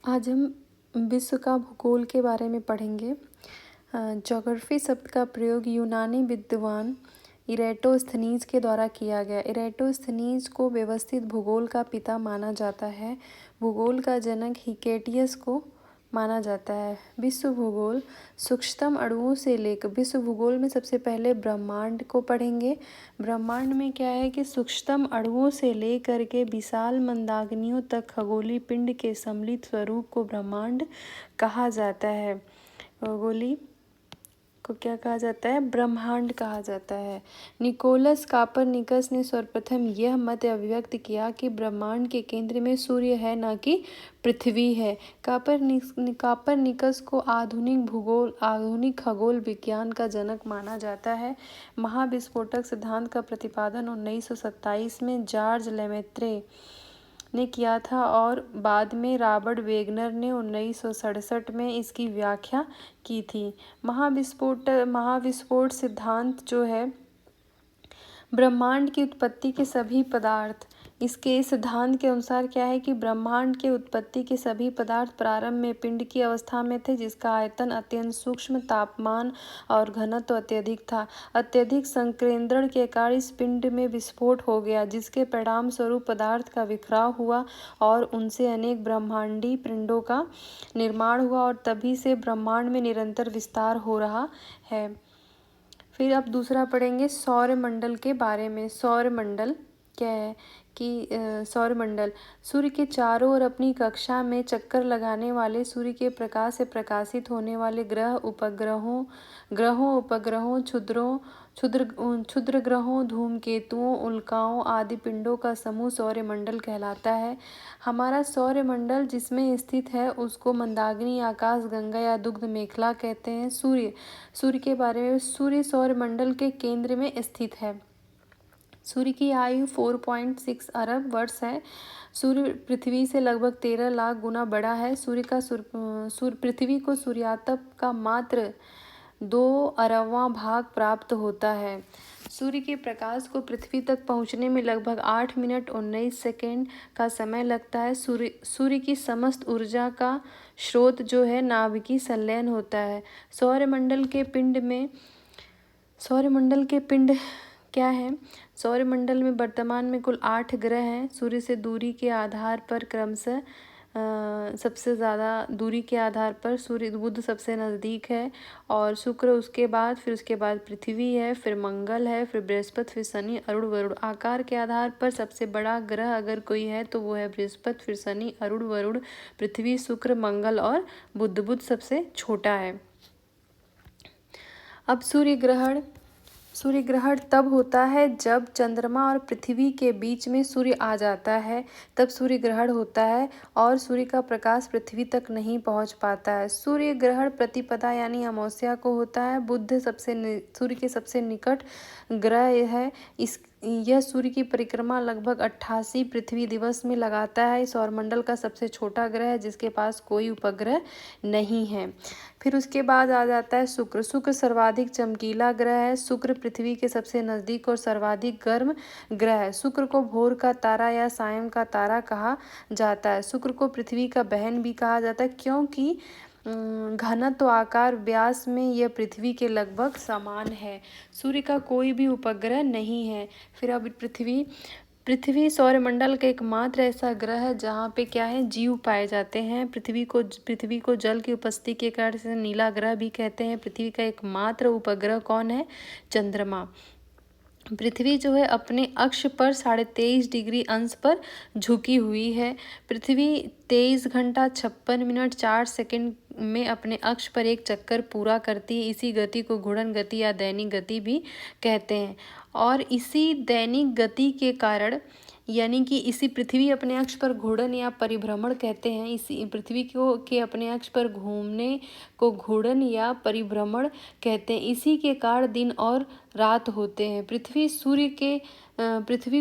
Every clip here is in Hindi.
आज हम विश्व का भूगोल के बारे में पढ़ेंगे। ज्योग्राफी शब्द का प्रयोग यूनानी विद्वान इरेटोस्थनीज के द्वारा किया गया। इरेटोस्थनीज को व्यवस्थित भूगोल का पिता माना जाता है। भूगोल का जनक हिकेटियस को माना जाता है। विश्व भूगोल सूक्ष्मतम अणुओं से लेकर विश्व भूगोल में सबसे पहले ब्रह्मांड को पढ़ेंगे। ब्रह्मांड में क्या है कि सूक्ष्मतम अणुओं से लेकर के विशाल मंदाग्नियों तक खगोलीय पिंड के सम्मिलित स्वरूप को ब्रह्मांड कहा जाता है। खगोलीय को क्या कहा जाता है? ब्रह्मांड कहा जाता है। निकोलस कापरनिकस ने सर्वप्रथम यह मत अभिव्यक्त किया कि ब्रह्मांड के केंद्र में सूर्य है, न कि पृथ्वी है। कापरनिकस को आधुनिक खगोल विज्ञान का जनक माना जाता है। महाविस्फोटक सिद्धांत का प्रतिपादन 1927 में जॉर्ज लेमेत्रे ने किया था और बाद में रॉबर्ट वेगनर ने 1967 में इसकी व्याख्या की थी। महाविस्फोट सिद्धांत जो है ब्रह्मांड की उत्पत्ति के सभी पदार्थ, इसके सिद्धांत के अनुसार क्या है कि ब्रह्मांड के उत्पत्ति के सभी पदार्थ प्रारंभ में पिंड की अवस्था में थे, जिसका आयतन अत्यंत सूक्ष्म, तापमान और घनत्व अत्यधिक था। अत्यधिक संकेंद्रण के कारण इस पिंड में विस्फोट हो गया, जिसके परिणाम स्वरूप पदार्थ का बिखराव हुआ और उनसे अनेक ब्रह्मांडीय पिंडों का निर्माण हुआ और तभी से ब्रह्मांड में निरंतर विस्तार हो रहा है। फिर अब दूसरा पढ़ेंगे सौरमंडल के बारे में। सौरमंडल क्या है कि सौरमंडल सूर्य के चारों ओर अपनी कक्षा में चक्कर लगाने वाले, सूर्य के प्रकाश से प्रकाशित होने वाले ग्रह, उपग्रहों, क्षुद्र ग्रहों, धूमकेतुओं, उल्काओं आदि पिंडों का समूह सौरमंडल कहलाता है। हमारा सौरमंडल जिसमें स्थित है उसको मंदाकिनी, आकाशगंगा या दुग्ध मेखला कहते हैं। सूर्य के बारे में, सूर्य सौरमंडल के केंद्र में स्थित है। सूर्य की आयु 4.6 अरब वर्ष है। सूर्य पृथ्वी से लगभग 13 लाख गुना बड़ा है। पृथ्वी को सूर्यातप का मात्र 2 अरबवां भाग प्राप्त होता है। सूर्य के प्रकाश को पृथ्वी तक पहुंचने में लगभग 8 मिनट 19 सेकेंड का समय लगता है। सूर्य की समस्त ऊर्जा का स्रोत जो है नाभिकीय संलयन होता है। सौरमंडल के पिंड क्या है? सौरमंडल में वर्तमान में कुल 8 ग्रह हैं। सूर्य से दूरी के आधार पर क्रमशः सबसे ज़्यादा दूरी के आधार पर बुध सबसे नज़दीक है और शुक्र उसके बाद पृथ्वी है, फिर मंगल है, फिर बृहस्पति, फिर शनि, अरुण, वरुण। आकार के आधार पर सबसे बड़ा ग्रह अगर कोई है तो वो है बृहस्पति, फिर शनि, अरुण, वरुण, पृथ्वी, शुक्र, मंगल और बुध। बुध सबसे छोटा है। अब सूर्य ग्रहण तब होता है जब चंद्रमा और पृथ्वी के बीच में सूर्य आ जाता है, तब सूर्य ग्रहण होता है और सूर्य का प्रकाश पृथ्वी तक नहीं पहुंच पाता है। सूर्य ग्रहण प्रतिपदा यानी अमावस्या को होता है। बुध सूर्य के सबसे निकट ग्रह है। यह सूर्य की परिक्रमा लगभग 88 पृथ्वी दिवस में लगाता है। सौरमंडल का सबसे छोटा ग्रह है जिसके पास कोई उपग्रह नहीं है। फिर उसके बाद आ जाता है शुक्र। शुक्र सर्वाधिक चमकीला ग्रह है। शुक्र पृथ्वी के सबसे नज़दीक और सर्वाधिक गर्म ग्रह है। शुक्र को भोर का तारा या सायं का तारा कहा जाता है। शुक्र को पृथ्वी का बहन भी कहा जाता है क्योंकि घनत्व, आकार, व्यास में यह पृथ्वी के लगभग समान है। सूर्य का कोई भी उपग्रह नहीं है। फिर अब पृथ्वी सौरमंडल का एकमात्र ऐसा ग्रह है जहाँ पे क्या है, जीव पाए जाते हैं। पृथ्वी को जल की उपस्थिति के कारण से नीला ग्रह भी कहते हैं। पृथ्वी का एकमात्र उपग्रह कौन है? चंद्रमा। पृथ्वी जो है अपने अक्ष पर 23.5 डिग्री अंश पर झुकी हुई है। पृथ्वी 23 घंटा 56 मिनट 4 सेकंड में अपने अक्ष पर एक चक्कर पूरा करती है। इसी गति को घूर्णन गति या दैनिक गति भी कहते हैं। और इसी दैनिक गति के कारण यानी कि इसी पृथ्वी अपने अक्ष पर घूर्णन या परिभ्रमण कहते हैं। इसी पृथ्वी के अपने अक्ष पर घूमने को घूर्णन या परिभ्रमण कहते हैं। इसी के कारण दिन और रात होते हैं। पृथ्वी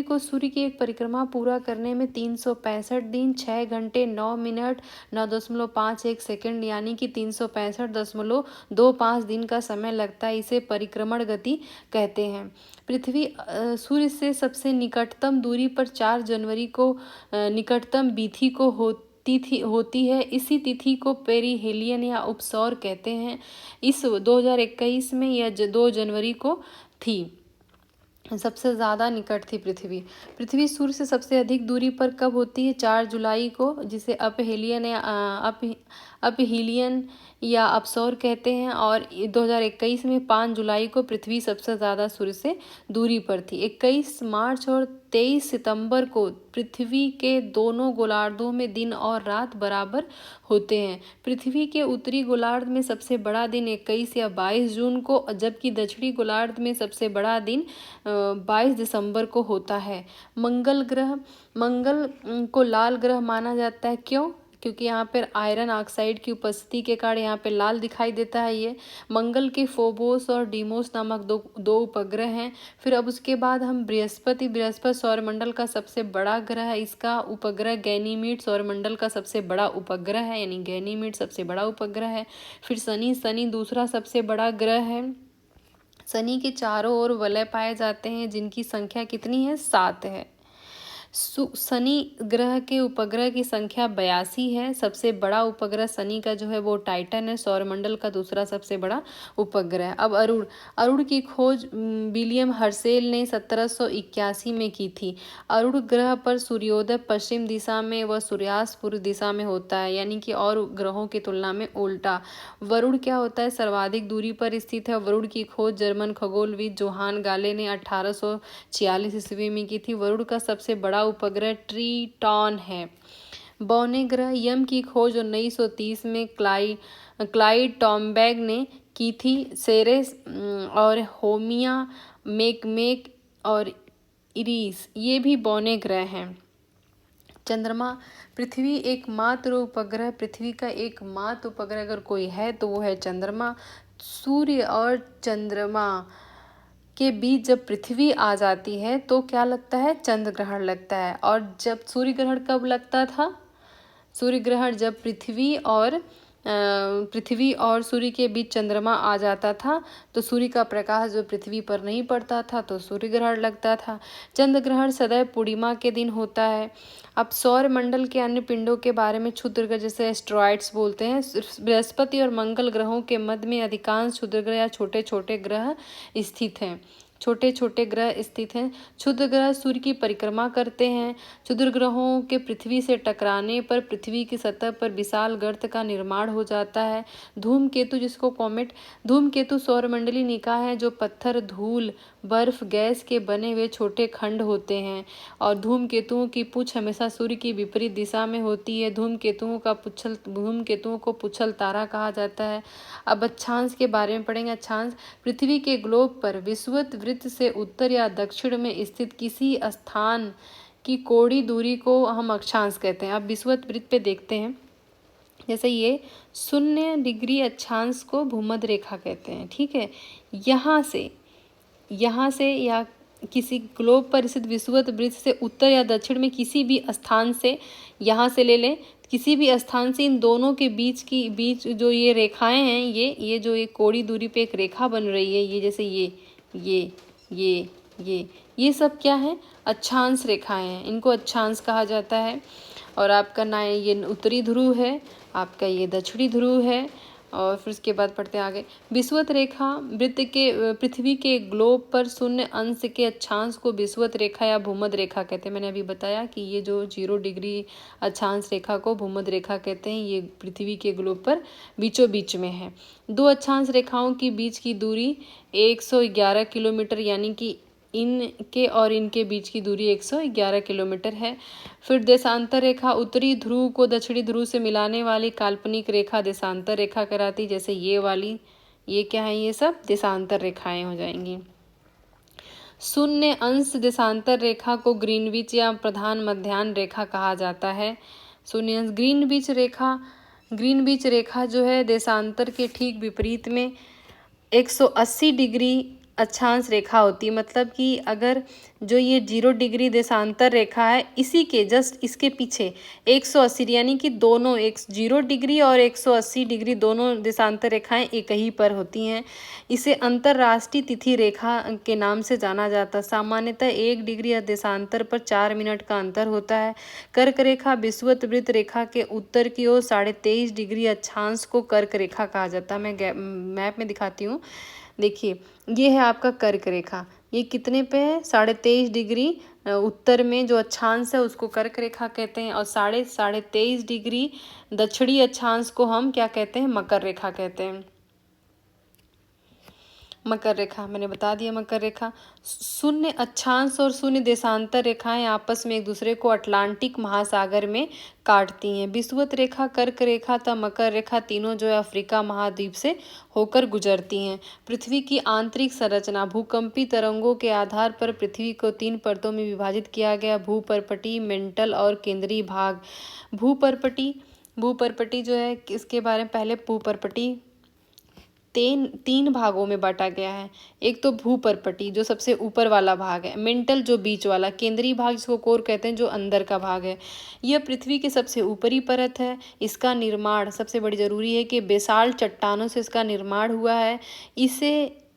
को सूर्य की एक परिक्रमा पूरा करने में 365 दिन 6 घंटे 9 मिनट 9.51 सेकंड यानी कि 365.25 दिन का समय लगता है। इसे परिक्रमण गति कहते हैं। पृथ्वी सूर्य से सबसे निकटतम दूरी पर 4 जनवरी को निकटतम तिथि होती है। इसी तिथि को पेरिहेलियन या उपसौर कहते हैं। इस 2021 में यह 2 जनवरी को थी। सबसे ज़्यादा निकट थी पृथ्वी। पृथ्वी सूर्य से सबसे अधिक दूरी पर कब होती है? 4 जुलाई को, जिसे अपहीलियन या अपसौर कहते हैं। और 2021 में 5 जुलाई को पृथ्वी सबसे ज़्यादा सूर्य से दूरी पर थी। 21 मार्च और 23 सितंबर को पृथ्वी के दोनों गोलार्धों में दिन और रात बराबर होते हैं। पृथ्वी के उत्तरी गोलार्ध में सबसे बड़ा दिन 21 या 22 जून को, जबकि दक्षिणी गोलार्ध में सबसे बड़ा दिन 22 दिसंबर को होता है। मंगल को लाल ग्रह माना जाता है। क्यों? क्योंकि यहाँ पर आयरन ऑक्साइड की उपस्थिति के कारण यहाँ पे लाल दिखाई देता है। ये मंगल के फोबोस और डीमोस नामक दो उपग्रह हैं। फिर अब उसके बाद हम बृहस्पति सौरमंडल का सबसे बड़ा ग्रह है। इसका उपग्रह गैनीमीड सौरमंडल का सबसे बड़ा उपग्रह है, यानी गैनीमीड सबसे बड़ा उपग्रह है। फिर शनि दूसरा सबसे बड़ा ग्रह है। शनि के चारों ओर वलय पाए जाते हैं, जिनकी संख्या कितनी है? 7 है। शनि ग्रह के उपग्रह की संख्या 82 है। सबसे बड़ा उपग्रह शनि का जो है वो टाइटन है, सौरमंडल का दूसरा सबसे बड़ा उपग्रह। अब अरुण की खोज विलियम हर्शेल ने 1781 में की थी। अरुण ग्रह पर सूर्योदय पश्चिम दिशा में व सूर्यास्त पूर्व दिशा में होता है, यानी कि और ग्रहों की तुलना में उल्टा। वरुण क्या होता है? सर्वाधिक दूरी पर स्थित है। वरुण की खोज जर्मन खगोलविद जोहान गाले ने 1846 ईस्वी में की थी। वरुण का सबसे बड़ा उपग्रह ट्रीटॉन है। बौने ग्रह यम की खोज 1930 में क्लाइड टॉम्बैग ने की थी। सेरेस और होमिया, मेकमेक और इरिस ये भी बौने ग्रह हैं। चंद्रमा पृथ्वी एकमात्र उपग्रह पृथ्वी का एकमात्र उपग्रह अगर कोई है तो वो है चंद्रमा। सूर्य और चंद्रमा के बीच जब पृथ्वी आ जाती है तो क्या लगता है? चंद्र ग्रहण लगता है। और जब सूर्य ग्रहण कब लगता था? सूर्य ग्रहण जब पृथ्वी और सूर्य के बीच चंद्रमा आ जाता था तो सूर्य का प्रकाश जो पृथ्वी पर नहीं पड़ता था तो सूर्य ग्रहण लगता था। चंद्र ग्रहण सदैव पूर्णिमा के दिन होता है। अब सौर मंडल के अन्य पिंडों के बारे में, क्षुद्र ग्रह जिसे एस्ट्रॉइड्स बोलते हैं, बृहस्पति और मंगल ग्रहों के मध्य में अधिकांश क्षुद्र ग्रह या छोटे छोटे ग्रह स्थित हैं। क्षुद्र ग्रह सूर्य की परिक्रमा करते हैं। क्षुद्र ग्रहों के पृथ्वी से टकराने पर पृथ्वी की सतह पर विशाल गर्त का निर्माण हो जाता है। धूमकेतु, जिसको कॉमेट, धूमकेतु सौरमंडलीय निकाय है जो पत्थर, धूल, बर्फ, गैस के बने हुए छोटे खंड होते हैं। और धूमकेतुओं की पूंछ हमेशा सूर्य की विपरीत दिशा में होती है। धूमकेतुओं को पुच्छल तारा कहा जाता है। अब अक्षांश के बारे में पढ़ेंगे। अक्षांश पृथ्वी के ग्लोब पर विषुवत वृत्त से उत्तर या दक्षिण में स्थित किसी स्थान की कोणीय दूरी को हम अक्षांश कहते हैं। अब विषुवत वृत्त पे देखते हैं। जैसे ये 0 डिग्री अक्षांश को भूमध्य रेखा कहते हैं। ठीक है, यहाँ से या किसी ग्लोब पर स्थित विषुवत वृत्त से उत्तर या दक्षिण में किसी भी स्थान से, यहाँ से ले लें, किसी भी स्थान से इन दोनों के बीच जो ये रेखाएं हैं, ये जो एक कोणीय दूरी पे एक रेखा बन रही है, ये जैसे ये सब क्या है? अक्षांश रेखाएं हैं। इनको अक्षांश कहा जाता है। और आपका ये उत्तरी ध्रुव है, आपका ये दक्षिणी ध्रुव है। और फिर उसके बाद पढ़ते हैं आगे। विषुवत रेखा वृत्त के पृथ्वी के ग्लोब पर 0 अंश के अक्षांश को विषुवत रेखा या भूमध्य रेखा कहते हैं। मैंने अभी बताया कि ये जो 0 डिग्री अक्षांश रेखा को भूमध्य रेखा कहते हैं। ये पृथ्वी के ग्लोब पर बीचों बीच में है। 2 अक्षांश रेखाओं के बीच की दूरी 111 किलोमीटर, यानी कि इनके और इनके बीच की दूरी 111 किलोमीटर है। फिर देशांतर रेखा उत्तरी ध्रुव को दक्षिणी ध्रुव से मिलाने वाली काल्पनिक रेखा देशांतर रेखा कहलाती। जैसे ये वाली, ये क्या है? ये सब देशांतर रेखाएं हो जाएंगी। 0 अंश देशांतर रेखा को ग्रीनविच या प्रधान मध्याह्न रेखा कहा जाता है। 0 अंश ग्रीनविच रेखा जो है देशांतर के ठीक विपरीत में 180 डिग्री अक्षांश रेखा होती है। मतलब कि अगर जो ये 0 डिग्री देशांतर रेखा है, इसी के जस्ट इसके पीछे 180 यानी कि दोनों 0 डिग्री और 180 डिग्री दोनों देशांतर रेखाएं एक ही पर होती हैं। इसे अंतरराष्ट्रीय तिथि रेखा के नाम से जाना जाता है। सामान्यतः 1 डिग्री या देशांतर पर 4 मिनट का अंतर होता है। कर्क रेखा विषुवत वृत्त रेखा के उत्तर की ओर 23.5 डिग्री अक्षांश को कर्क रेखा कहा जाता है। मैं मैप में दिखाती हूँ। देखिए, ये है आपका कर्क रेखा। ये कितने पे है? 23.5 डिग्री उत्तर में जो अक्षांश है उसको कर्क रेखा कहते हैं, और 23.5 डिग्री दक्षिणी अक्षांश को हम क्या कहते हैं? मकर रेखा कहते हैं। मकर रेखा मैंने बता दिया। मकर रेखा शून्य अक्षांश और शून्य देशांतर रेखाएं आपस में एक दूसरे को अटलांटिक महासागर में काटती हैं। विषुवत रेखा, कर्क रेखा तथा मकर रेखा तीनों जो है अफ्रीका महाद्वीप से होकर गुजरती हैं। पृथ्वी की आंतरिक संरचना। भूकंपी तरंगों के आधार पर पृथ्वी को 3 परतों में विभाजित किया गया: भूपर्पटी, मेंटल और केंद्रीय भाग। भूपर्पटी जो है इसके बारे में पहले भूपर्पटी तीन भागों में बांटा गया है। एक तो भूपर्पटी जो सबसे ऊपर वाला भाग है, मेंटल जो बीच वाला, केंद्रीय भाग जिसको कोर कहते हैं जो अंदर का भाग है। यह पृथ्वी की सबसे ऊपरी परत है। इसका निर्माण सबसे बड़ी जरूरी है कि बेसाल्ट चट्टानों से इसका निर्माण हुआ है।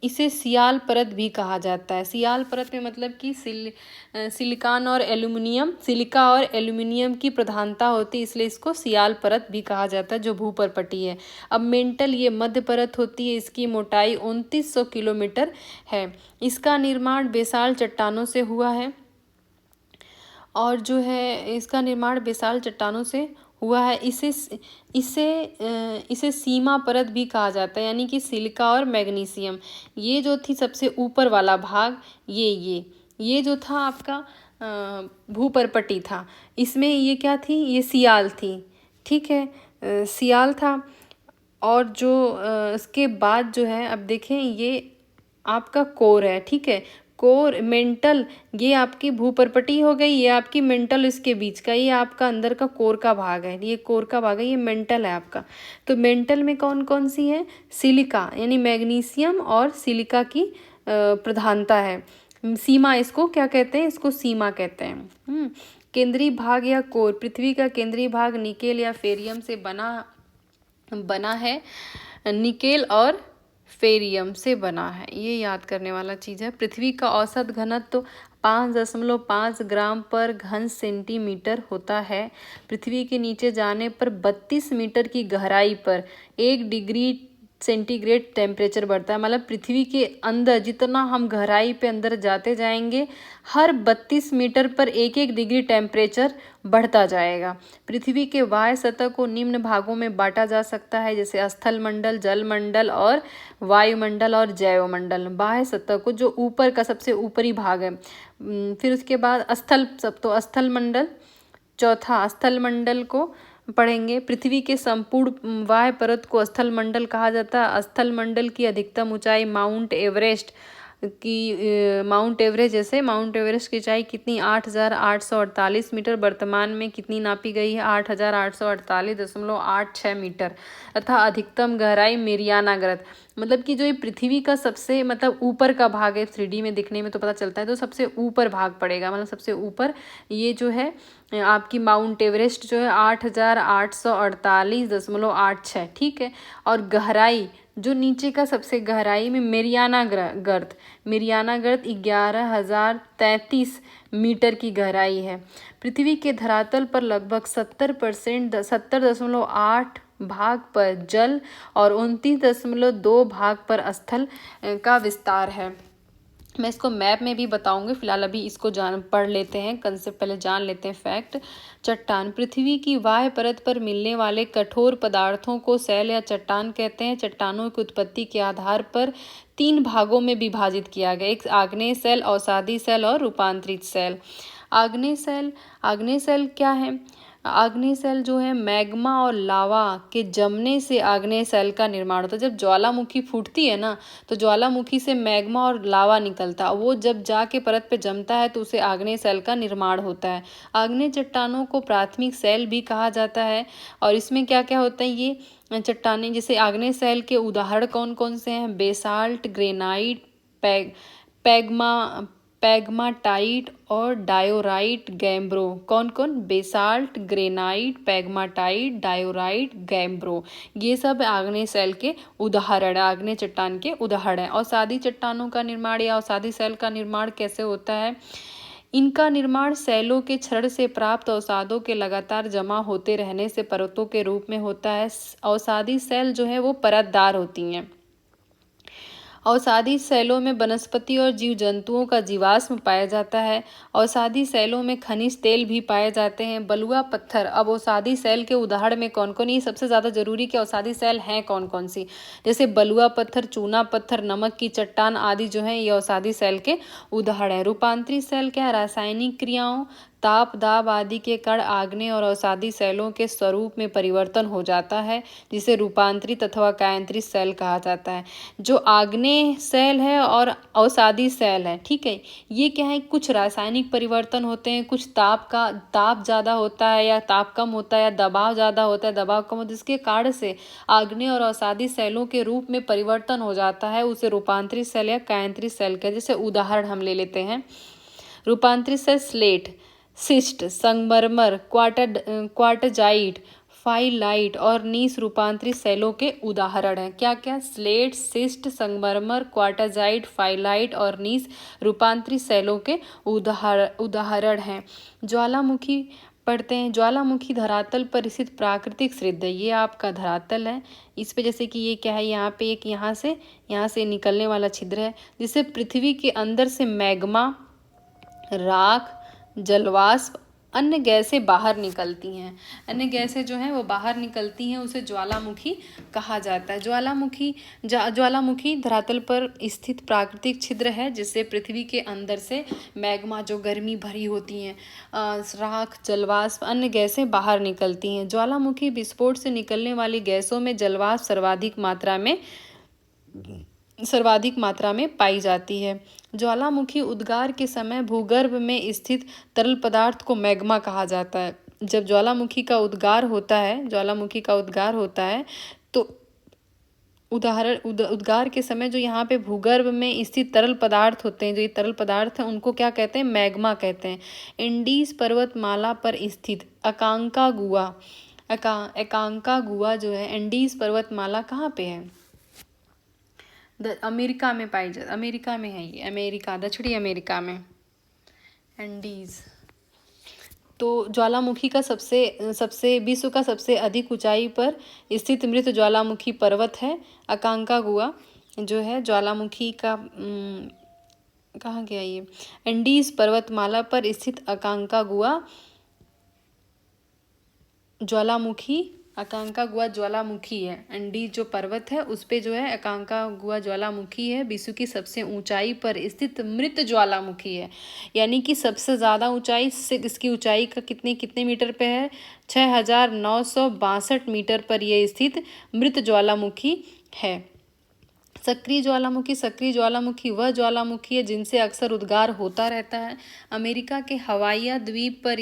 इसे सियाल परत भी कहा जाता है। सियाल परत में मतलब कि सिलिका और एल्यूमिनियम की प्रधानता होती है, इसलिए इसको सियाल परत भी कहा जाता है जो भूपर्पटी है। अब मेंटल ये मध्य परत होती है। इसकी मोटाई 2900 किलोमीटर है। इसका निर्माण बेसाल्ट चट्टानों से हुआ है, और जो है इसका निर्माण बेसाल्ट चट्टानों से हुआ है। इसे सीमा परत भी कहा जाता है, यानी कि सिलिका और मैग्नीशियम। ये जो थी सबसे ऊपर वाला भाग, ये जो था आपका भूपर्पटी था। इसमें ये क्या थी? ये सियाल थी। ठीक है, सियाल था। और जो इसके बाद जो है, अब देखें, ये आपका कोर है। ठीक है, कोर मेंटल ये आपकी भूपर्पटी हो गई, ये आपकी मेंटल इसके बीच का, ये आपका अंदर का कोर का भाग है। ये कोर का भाग है, ये मेंटल है आपका। तो मेंटल में कौन कौन सी है? सिलिका यानी मैग्नीशियम और सिलिका की प्रधानता है। सीमा इसको क्या कहते हैं? इसको सीमा कहते हैं। केंद्रीय भाग या कोर। पृथ्वी का केंद्रीय भाग निकेल या फेरियम से बना है। निकेल और फेरियम से बना है, ये याद करने वाला चीज़ है। पृथ्वी का औसत घनत्व 5.5 ग्राम पर घन सेंटीमीटर होता है। पृथ्वी के नीचे जाने पर 32 मीटर की गहराई पर 1 डिग्री सेंटीग्रेड टेम्परेचर बढ़ता है। मतलब पृथ्वी के अंदर जितना हम गहराई पे अंदर जाते जाएंगे, हर 32 मीटर पर 1-1 डिग्री टेम्परेचर बढ़ता जाएगा। पृथ्वी के बाह्य सतह को निम्न भागों में बांटा जा सकता है, जैसे स्थल मंडल, जल मंडल और वायुमंडल और जैवमंडल। बाह्य सतह को जो ऊपर का सबसे ऊपरी भाग है। फिर उसके बाद स्थल मंडल, चौथा स्थल मंडल को पढ़ेंगे। पृथ्वी के संपूर्ण वायु परत को स्थल मंडल कहा जाता है। स्थल मंडल की अधिकतम ऊंचाई माउंट एवरेस्ट जैसे माउंट एवरेस्ट की ऊंचाई कितनी? 8,848 मीटर। वर्तमान में कितनी नापी गई है? 8,848.86 मीटर। तथा अधिकतम गहराई मेरियाना गर्त, मतलब कि जो ये पृथ्वी का सबसे मतलब ऊपर का भाग है, 3D में दिखने में तो पता चलता है, तो सबसे ऊपर भाग पड़ेगा। मतलब सबसे ऊपर ये जो है आपकी माउंट एवरेस्ट जो है 8,848.86। ठीक है, और गहराई जो नीचे का सबसे गहराई में मेरियाना गर्त 11,033 मीटर की गहराई है। पृथ्वी के धरातल पर लगभग 70.8 भाग पर जल और 29.2 भाग पर स्थल का विस्तार है। मैं इसको मैप में भी बताऊंगी, फिलहाल अभी इसको पढ़ लेते हैं कंसेप्ट, पहले जान लेते हैं फैक्ट। चट्टान। पृथ्वी की बाह्य परत पर मिलने वाले कठोर पदार्थों को शैल या चट्टान कहते हैं। चट्टानों की उत्पत्ति के आधार पर 3 भागों में विभाजित किया गया। एक आग्नेय शैल, अवसादी शैल और रूपांतरित शैल। आग्नेय शैल क्या है? आग्नेय शैल जो है मैग्मा और लावा के जमने से आग्नेय शैल का निर्माण होता है। जब ज्वालामुखी फूटती है ना, तो ज्वालामुखी से मैग्मा और लावा निकलता है, वो जब जाके परत पे जमता है तो उसे आग्नेय शैल का निर्माण होता है। आग्नेय चट्टानों को प्राथमिक शैल भी कहा जाता है। और इसमें क्या क्या होता है? ये चट्टानें, जैसे आग्नेय शैल के उदाहरण कौन कौन से हैं? Basalt, granite, peg pegma pegmatite और डायोराइट गैम्ब्रो। कौन कौन? Basalt, granite, pegmatite, diorite, gabbro. ये सब आग्नेय शैल के उदाहरण, आग्नेय चट्टान के उदाहरण है। अवसादी चट्टानों का निर्माण या अवसादी शैल का निर्माण कैसे होता है? इनका निर्माण शैलों के क्षरण से प्राप्त अवसादों के लगातार जमा होते रहने से परतों के रूप में होता है। अवसादी शैल जो है वो परतदार होती हैं। अवसादी शैलों में वनस्पति और जीव जंतुओं का जीवाश्म पाया जाता है। अवसादी शैलों में खनिज तेल भी पाए जाते हैं। बलुआ पत्थर। अब अवसादी शैल के उदाहरण में कौन कौन? ये सबसे ज़्यादा जरूरी कि अवसादी शैल हैं कौन कौन सी? जैसे बलुआ पत्थर, चूना पत्थर, नमक की चट्टान आदि जो है ये अवसादी शैल के उदाहरण है। रूपांतरित शैल क्या है? रासायनिक क्रियाओं, ताप, दाब आदि के कारण आग्नेय और अवसादी शैलों के स्वरूप में परिवर्तन हो जाता है, जिसे रूपांतरित अथवा कायांतरित शैल कहा जाता है। जो आग्नेय शैल है और अवसादी शैल है, ठीक है, ये क्या है? कुछ रासायनिक परिवर्तन होते हैं, कुछ ताप ज़्यादा होता है या ताप कम होता है या दबाव ज़्यादा होता है, दबाव कम होता है, जिसके कारण से आग्नेय और अवसादी शैलों के रूप में परिवर्तन हो जाता है, उसे रूपांतरित शैल या कायांतरित शैल कहते हैं। जैसे उदाहरण हम ले लेते हैं। रूपांतरित शैल स्लेट, सिस्ट, संगमरमर, क्वार्टजाइट, फाइलाइट और नीस रूपांतरित शैलों के उदाहरण हैं। क्या क्या? स्लेट, सिस्ट, संगमरमर, क्वार्टजाइट, फाइलाइट और नीस रूपांतरित शैलों के उदाहरण हैं। ज्वालामुखी पढ़ते हैं। ज्वालामुखी धरातल पर स्थित प्राकृतिक सृद्ध है। ये आपका धरातल है। इस पे जैसे कि ये क्या है, यहाँ पे एक यहाँ से निकलने वाला छिद्र है, जिससे पृथ्वी के अंदर से मैग्मा, राख, जलवाष्प, अन्य गैसें बाहर निकलती हैं। अन्य गैसें जो हैं वो बाहर निकलती हैं, उसे ज्वालामुखी कहा जाता है। ज्वालामुखी धरातल पर स्थित प्राकृतिक छिद्र है, जिससे पृथ्वी के अंदर से मैग्मा, जो गर्मी भरी होती हैं, राख, जलवाष्प, अन्य गैसें बाहर निकलती हैं। ज्वालामुखी विस्फोट से निकलने वाली गैसों में जलवाष्प सर्वाधिक मात्रा में पाई जाती है। ज्वालामुखी उद्गार के समय भूगर्भ में स्थित तरल पदार्थ को मैग्मा कहा जाता है। जब ज्वालामुखी का उद्गार होता है तो उद्गार के समय जो यहाँ पे भूगर्भ में स्थित तरल पदार्थ होते हैं, जो ये तरल पदार्थ हैं, उनको क्या कहते हैं? मैग्मा कहते हैं। एंडीज पर्वतमाला पर स्थित एकांकागुआ जो है, एंडीज पर्वतमाला कहाँ पे है? अमेरिका में पाई जाती, अमेरिका में है ये, दक्षिणी अमेरिका में एंडीज। तो ज्वालामुखी का सबसे विश्व का सबसे अधिक ऊंचाई पर स्थित मृत ज्वालामुखी पर्वत है अकांकागुआ, जो है ज्वालामुखी का कहाँ गया ये? एंडीज पर्वतमाला पर स्थित अकांकागुआ ज्वालामुखी है। एंडीज जो पर्वत है उस पे जो है अकांकागुआ ज्वालामुखी है, विश्व की सबसे ऊंचाई पर स्थित मृत ज्वालामुखी है। यानी कि सबसे ज़्यादा ऊंचाई से इसकी ऊंचाई का कितने मीटर पे है? 6,962 मीटर पर यह स्थित मृत ज्वालामुखी है। सक्रिय ज्वालामुखी वह ज्वालामुखी है जिनसे अक्सर उद्गार होता रहता है। अमेरिका के हवाई द्वीप पर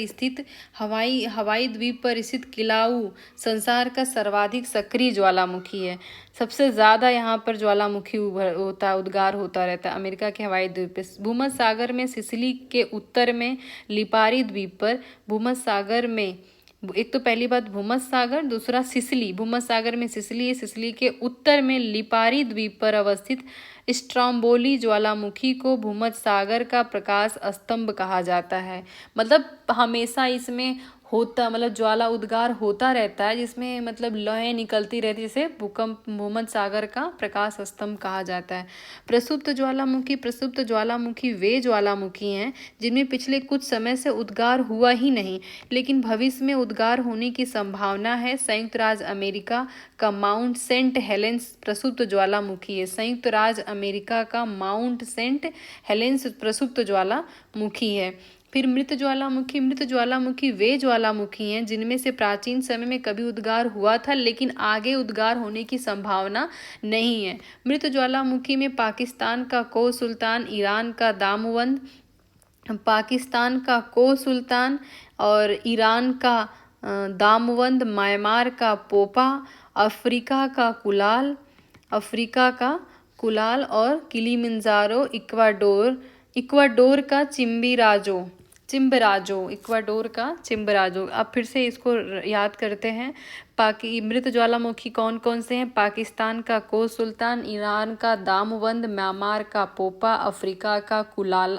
स्थित किलाऊ संसार का सर्वाधिक सक्रिय ज्वालामुखी है। सबसे ज़्यादा यहाँ पर ज्वालामुखी उद्गार होता रहता है अमेरिका के हवाई द्वीप पर। भूमध्य सागर में सिसिली के उत्तर में लिपारी द्वीप पर, भूमध्य सागर में एक तो पहली बात भूमध्य सागर, दूसरा सिसिली, भूमध्य सागर में सिसिली है, सिसिली के उत्तर में लिपारी द्वीप पर अवस्थित स्ट्रोम्बोली ज्वालामुखी को भूमध्य सागर का प्रकाश स्तंभ कहा जाता है। मतलब हमेशा इसमें ज्वाला उद्गार होता रहता है, जिसमें मतलब लौहें निकलती रहती है, जिसे भूमध्य सागर का प्रकाश स्तंभ कहा जाता है। प्रसुप्त ज्वालामुखी वे ज्वालामुखी हैं जिनमें पिछले कुछ समय से उद्गार हुआ ही नहीं, लेकिन भविष्य में उद्गार होने की संभावना है। संयुक्त राज्य अमेरिका का माउंट सेंट हेलेंस प्रसुप्त ज्वालामुखी है। संयुक्त राज्य अमेरिका का माउंट सेंट हेलेंस प्रसुप्त ज्वालामुखी है। फिर मृत ज्वालामुखी वे ज्वालामुखी हैं जिनमें से प्राचीन समय में कभी उद्गार हुआ था, लेकिन आगे उद्गार होने की संभावना नहीं है। मृत ज्वालामुखी में पाकिस्तान का कोह सुल्तान, ईरान का और ईरान का दामवंद, म्यांमार का पोपा, अफ्रीका का कुलाल और किलिमंजारो इक्वाडोर का चिम्बराजो इक्वाडोर का चिम्बराजो। अब फिर से इसको याद करते हैं। मृत ज्वालामुखी कौन कौन से हैं? पाकिस्तान का कोह सुल्तान, ईरान का दामवंद, म्यांमार का पोपा, अफ्रीका का कुलाल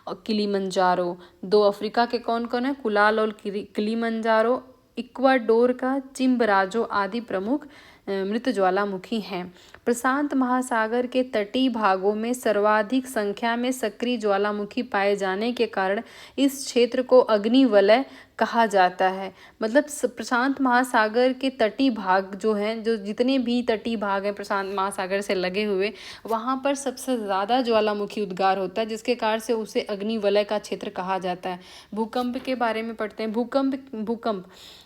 और किलिमंजारो। 2 अफ्रीका के कौन कौन है? कुलाल और किलिमंजारो। इक्वाडोर का चिम्बराजो आदि प्रमुख मृत ज्वालामुखी हैं। प्रशांत महासागर के तटीय भागों में सर्वाधिक संख्या में सक्रिय ज्वालामुखी पाए जाने के कारण इस क्षेत्र को अग्निवलय कहा जाता है। मतलब प्रशांत महासागर के तटीय भाग जो हैं, जो जितने भी तटीय भाग हैं प्रशांत महासागर से लगे हुए, वहाँ पर सबसे ज़्यादा ज्वालामुखी उद्गार होता है, जिसके कारण से उसे अग्निवलय का क्षेत्र कहा जाता है। भूकंप के बारे में पढ़ते हैं।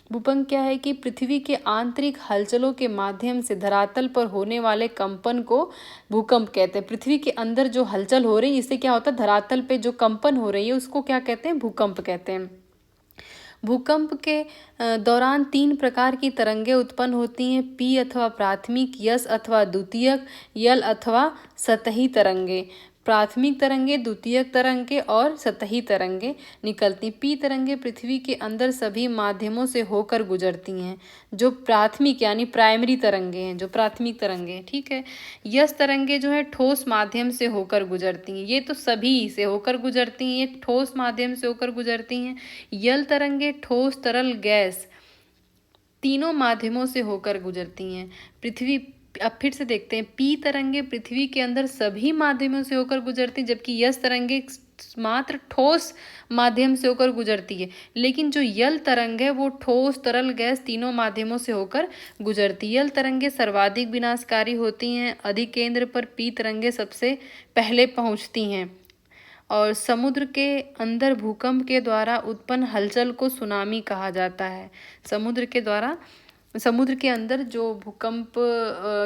भूकंप क्या है कि पृथ्वी के आंतरिक हलचलों के माध्यम से धरातल पर होने वाले कंपन को भूकंप कहते हैं। पृथ्वी के अंदर जो हलचल हो रही है, इससे क्या होता है, धरातल पे जो कंपन हो रही है उसको क्या कहते हैं? भूकंप कहते हैं। भूकंप के दौरान 3 प्रकार की तरंगें उत्पन्न होती हैं। पी अथवा प्राथमिक, यस अथवा द्वितीयक, यल अथवा सतही तरंगें। प्राथमिक तरंगें, द्वितीयक तरंगें और सतही तरंगें निकलती। पी तरंगें पृथ्वी के अंदर सभी माध्यमों से होकर गुजरती हैं, जो प्राथमिक यानी प्राइमरी तरंगें हैं, जो प्राथमिक तरंगें, ठीक है। यस तरंगें जो है ठोस माध्यम से होकर गुजरती हैं। ये तो सभी से होकर गुजरती हैं, ये ठोस माध्यम से होकर गुजरती हैं। यल तरंगें ठोस, तरल, गैस तीनों माध्यमों से होकर गुजरती हैं। अब फिर से देखते हैं। पी तरंगे पृथ्वी के अंदर सभी माध्यमों से होकर गुजरती, जबकि यस तरंगे मात्र ठोस माध्यम से होकर गुजरती है। लेकिन जो यल तरंग है वो ठोस, तरल, गैस तीनों माध्यमों से होकर गुजरती है। यल तरंगे सर्वाधिक विनाशकारी होती हैं। अधिकेंद्र पर पी तरंगे सबसे पहले पहुंचती हैं और समुद्र के अंदर भूकंप के द्वारा उत्पन्न हलचल को सुनामी कहा जाता है। समुद्र के अंदर जो भूकंप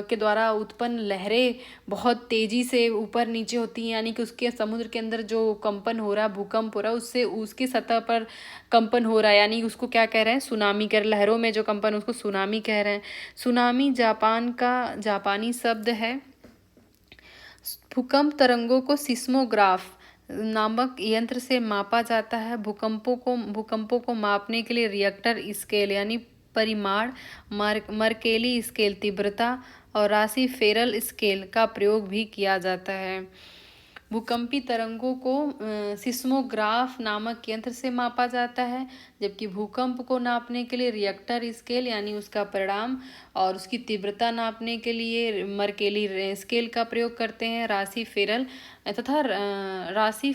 के द्वारा उत्पन्न लहरें बहुत तेजी से ऊपर नीचे होती हैं, यानी कि उसके समुद्र के अंदर जो कंपन हो रहा है, भूकंप हो रहा है, उससे उसकी सतह पर कंपन हो रहा है, यानी उसको क्या कह रहे हैं? सुनामी कह रहे हैं। लहरों में जो कंपन उसको सुनामी कह रहे हैं। सुनामी जापानी शब्द है। भूकंप तरंगों को सिस्मोग्राफ नामक यंत्र से मापा जाता है। भूकंपों को मापने के लिए रिएक्टर स्केल यानी परिमाण, मर्केली स्केल तीव्रता और राशि फेरल स्केल का प्रयोग भी किया जाता है। भूकंपी तरंगों को सिस्मोग्राफ नामक यंत्र से मापा जाता है, जबकि भूकंप को नापने के लिए रिएक्टर स्केल यानी उसका परिमाण और उसकी तीव्रता नापने के लिए मर्केली स्केल का प्रयोग करते हैं। राशि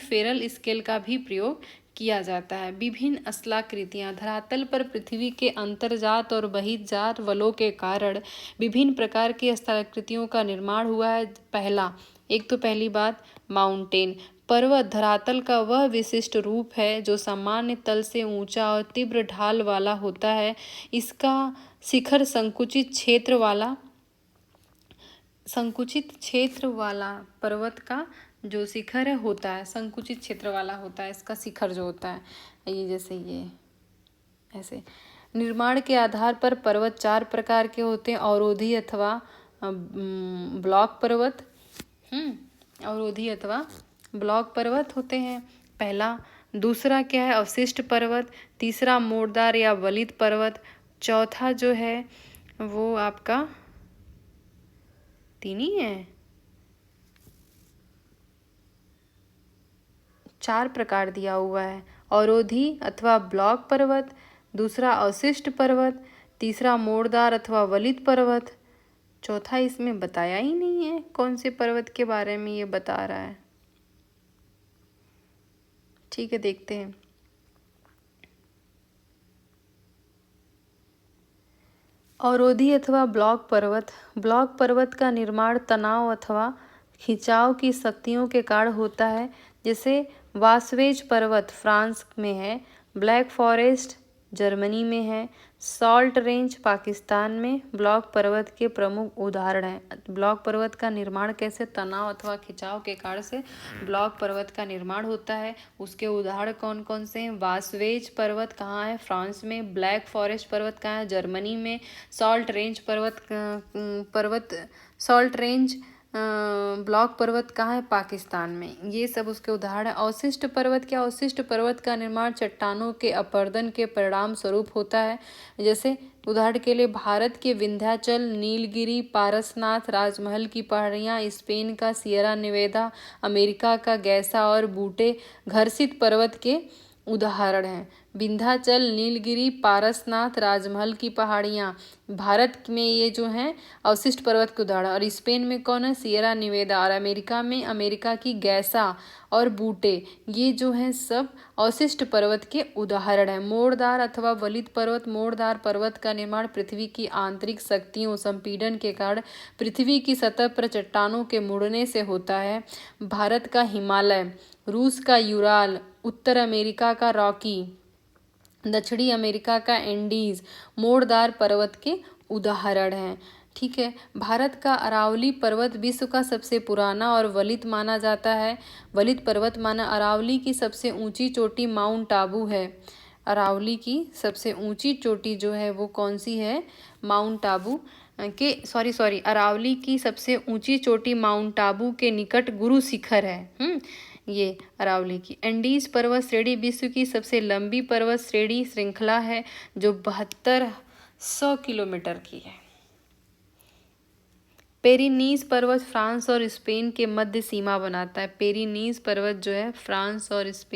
फेरल स्केल का भी प्रयोग किया जाता है। विभिन्न स्थलाकृतियाँ। धरातल पर पृथ्वी के अंतर्जात और बहिर्जात बलों के कारण विभिन्न प्रकार की स्थलाकृतियों का निर्माण हुआ है। पहली बात माउंटेन। पर्वत धरातल का वह विशिष्ट रूप है जो सामान्य तल से ऊंचा और तीव्र ढाल वाला होता है। इसका शिखर संकुचित क्षेत्र वाला पर्वत का जो शिखर है होता है, संकुचित क्षेत्र वाला होता है इसका शिखर जो होता है। ये जैसे ये ऐसे निर्माण के आधार पर पर्वत 4 प्रकार के होते हैं। अवरोधी अथवा ब्लॉक पर्वत होते हैं पहला। दूसरा क्या है? अवशिष्ट पर्वत। तीसरा मोड़दार या वलित पर्वत। चौथा जो है वो आपका 3 ही है, 4 प्रकार दिया हुआ है। अवरोधी अथवा ब्लॉक पर्वत, दूसरा अवशिष्ट पर्वत, तीसरा मोड़दार अथवा वलित पर्वत, चौथा इसमें बताया ही नहीं है कौन से पर्वत के बारे में ये बता रहा है। ठीक है, देखते हैं। अवरोधी अथवा ब्लॉक पर्वत का निर्माण तनाव अथवा खिंचाव की शक्तियों के कारण होता है। जैसे वासवेज पर्वत फ्रांस में है, ब्लैक फॉरेस्ट जर्मनी में है, सॉल्ट रेंज पाकिस्तान में ब्लॉक पर्वत के प्रमुख उदाहरण हैं। ब्लॉक पर्वत का निर्माण कैसे? तनाव अथवा खिंचाव के कारण से ब्लॉक पर्वत का निर्माण होता है। उसके उदाहरण कौन कौन से हैं? वासवेज पर्वत कहाँ है? फ्रांस में। ब्लैक फॉरेस्ट पर्वत कहाँ है? जर्मनी में। सॉल्ट रेंज ब्लॉक पर्वत कहाँ है? पाकिस्तान में। ये सब उसके उदाहरण है। अवशिष्ट पर्वत क्या? अवशिष्ट पर्वत का निर्माण चट्टानों के अपरदन के परिणाम स्वरूप होता है। जैसे उदाहरण के लिए भारत के विंध्याचल, नीलगिरी, पारसनाथ, राजमहल की पहाड़ियाँ, स्पेन का सियरा नेवेदा, अमेरिका का गैसा और बूटे घर्षित पर्वत के उदाहरण हैं। विंध्याचल, नीलगिरी, पारसनाथ, राजमहल की पहाड़ियाँ भारत में ये जो हैं अवशिष्ट पर्वत के उदाहरण। और स्पेन में कौन है? Sierra Nevada. और अमेरिका में अमेरिका की गैसा और बूटे, ये जो हैं सब अवशिष्ट पर्वत के उदाहरण हैं। मोड़दार अथवा वलित पर्वत। मोड़दार पर्वत का निर्माण पृथ्वी की आंतरिक शक्तियों संपीड़न के कारण पृथ्वी की सतह पर चट्टानों के मुड़ने से होता है। भारत का हिमालय, रूस का यूराल, उत्तर अमेरिका का रॉकी, दक्षिणी अमेरिका का एंडीज मोड़दार पर्वत के उदाहरण हैं। ठीक है। भारत का अरावली पर्वत विश्व का सबसे पुराना और वलित माना जाता है। वलित पर्वत माना। अरावली की सबसे ऊंची चोटी माउंट आबू है। अरावली की सबसे ऊंची चोटी जो है वो कौन सी है? माउंट आबू के सॉरी अरावली की सबसे ऊंची चोटी माउंट आबू के निकट गुरु शिखर है। ये अरावली की। एंडीज पर्वत श्रेणी विश्व की सबसे लंबी पर्वत श्रेणी श्रृंखला है जो 7200 किलोमीटर की है। पेरिनीज पर्वत फ्रांस और स्पेन के मध्य सीमा बनाता है। पेरिनीज पर्वत जो है फ्रांस और स्पेन